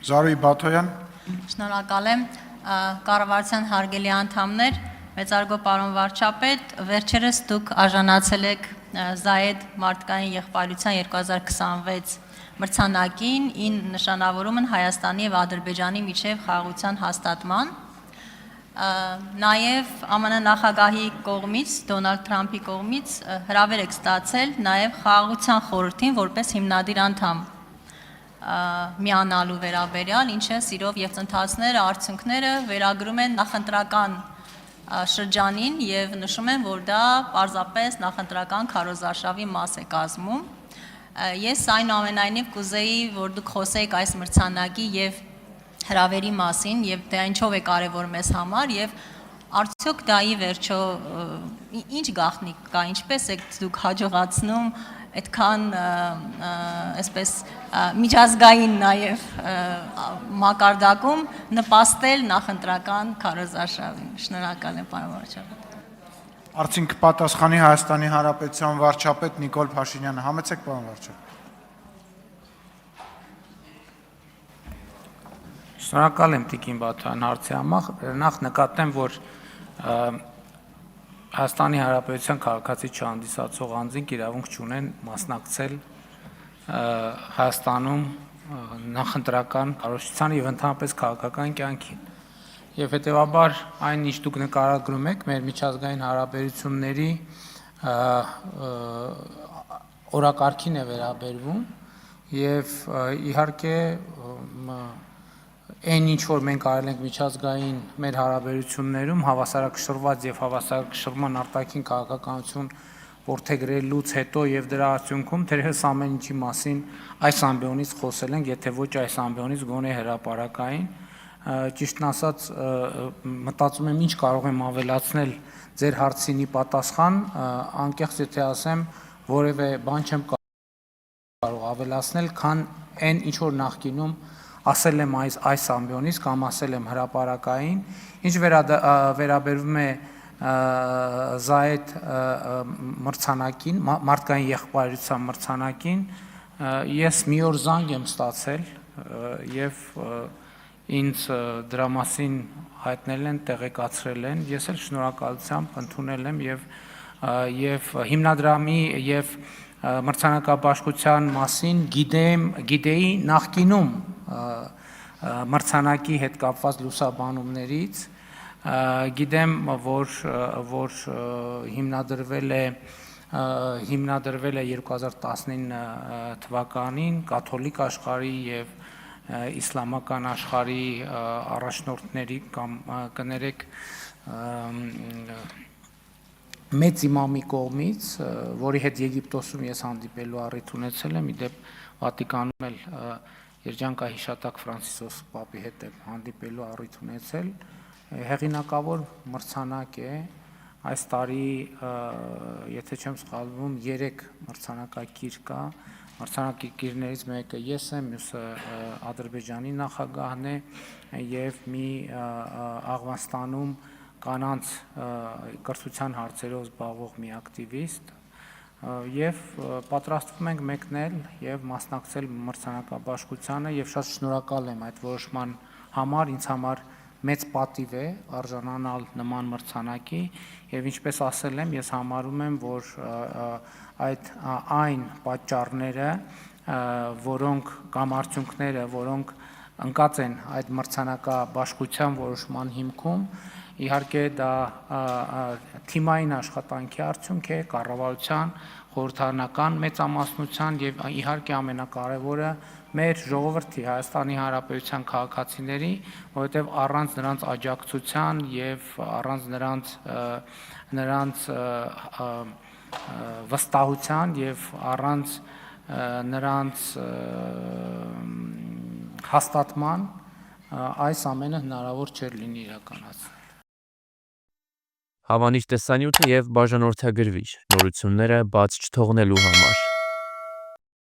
Զարուհի Բաթոյան։ Շնորհակալ եմ, կառավարության հարգելի անդամներ, մեծարգո պարոն վարչապետ, վերջերս դուք արժանացել եք Զայեդ մարդկային եղբայրության 2026 մրցանակին, ին նշանավորում են Հայաստանի և Ադրբեջանի միջև խաղաղության հաստատման, նաև ԱՄՆ նախագահի կողմից, Դոնալդ Թրամփի կողմից հրավեր եք ստացել նաև խաղաղության խորհրդին որպես հիմնադիր անդամ միանալու վերաբերյալ, ինչը սիրով և ծննդացները, արդյունքները վերագրում են նախընտրական շրջանին և նշում են, որ դա պարզապես նախընտրական քարոզարշավի մաս է կազմում։ Ես այնուամենայնիվ կուզեի, որ դուք խոսեիք այս մրցանակի և հրավերի մասին և դա ինչով է կարևոր մեզ համար և արդյոք դա ի վերջո ինչ գաղտնիք կա, ինչպես եք դուք հաջողացնում այդքան այսպես միջազգային նաև մակարդակում նպաստել նախընտրական քարոզարշավին։ Շնորհակալ եմ, պարոն վարչապետ։ Արդյունք պատասխանի Հայաստանի Հանրապետության վարչապետ Նիկոլ Փաշինյանը։ Համեցեք, պարոն վարչապետ։ Շնորհակալ եմ Տիկին Բաթոյան հարցի համար, նախ նկատեմ, որ Հայաստանի Հանրապետության քաղաքացի չհանդիսացող անձինք իրավունք չունեն մասնակցել Հայաստանում նախընտրական կառավարության և ընդհանրապես քաղաքական կյանքին։ Եվ հետևաբար այն, ինչ դուք նկարագրում եք, մեր միջազգային հարաբերությունների օրակարգին է վերաբերվում և իհարկե այն ինչ որ մենք արել ենք միջազգային մեր հարաբերություններում հավասարակշռված եւ հավասարակշռման արտաքին քաղաքականություն որդեգրելուց հետո եւ դրա արդյունքում թերևս ամեն ինչի մասին այս ամբիոնից խոսել ենք, եթե ոչ այս ամբիոնից գոնե հրապարակային, ճիշտն ասած մտածում եմ ինչ կարող եմ ավելացնել ձեր հարցինի պատասխան, անկեղծ եթե ասեմ, որևէ բան չեմ կարող ավելացնել, քան այն ինչ որ նախկինում ասել եմ այս ամբիոնից կամ ասել եմ հրապարակային, ինչ վերաբերվում է Զայեդ մրցանակին, մարդկային եղբայրության մրցանակին, ես մի օր զանգ եմ ստացել եւ ինձ դրա մասին հայտնել են, տեղեկացրել են, ես էլ շնորհակալությամբ ընդունել եմ եւ հիմնադրամի եւ մրցանակաբաշխության մասին գիտեի նախկինում մրցանակի հետ կապված լուսաբանումներից, գիտեմ, որ հիմնադրվել է 2019 թվականին կաթոլիկ աշխարհի եւ իսլամական աշխարհի առաջնորդների կամ կներեք մեծ իմամի կողմից, որի հետ Եգիպտոսում ես հանդիպելու առիթ ունեցել եմ, իդեպ Վատիկանում էլ երջանկահիշատակ Ֆրանցիսկոս Պապի հետ հանդիպելու առիթ ունեցել, հեղինակավոր մրցանակ է, այս տարի, եթե չեմ սխալվում, 3 մրցանակակիր կա, մրցանակակիրներից մեկը ես եմ, մյուսը Ադրբեջանի նախագահն է եւ մի Աղվանստանում կանանց կրթության հարցերով զբաղվող մի ակտիվիստ եւ պատրաստվում ենք մեկնել եւ մասնակցել մրցանակաբաշխությանը եւ շատ շնորհակալ եմ այդ որոշման համար, ինձ համար մեծ պատիվ է արժանանալ նման մրցանակի եւ ինչպես ասել եմ, ես համարում եմ, որ այն պատճառները, որոնք կամ արդյունքները, որոնք ընկած են այդ մրցանակաբաշխության որոշման հիմքում, իհարկե դա թիմային աշխատանքի արդյունք է, կառավարության, խորհրդարանական մեծամասնության եւ իհարկե ամենակարևորը մեր ժողովրդի Հայաստանի Հանրապետության քաղաքացիների, որովհետեւ առանց նրանց աջակցության եւ առանց նրանց վստահության եւ առանց նրանց հաստատման այս ամենը հնարավոր չէր լինի իրականացնել։ Հավանիչ տեսանյութը եւ բաժանորդագրվիչ նորությունները բաց չթողնելու համար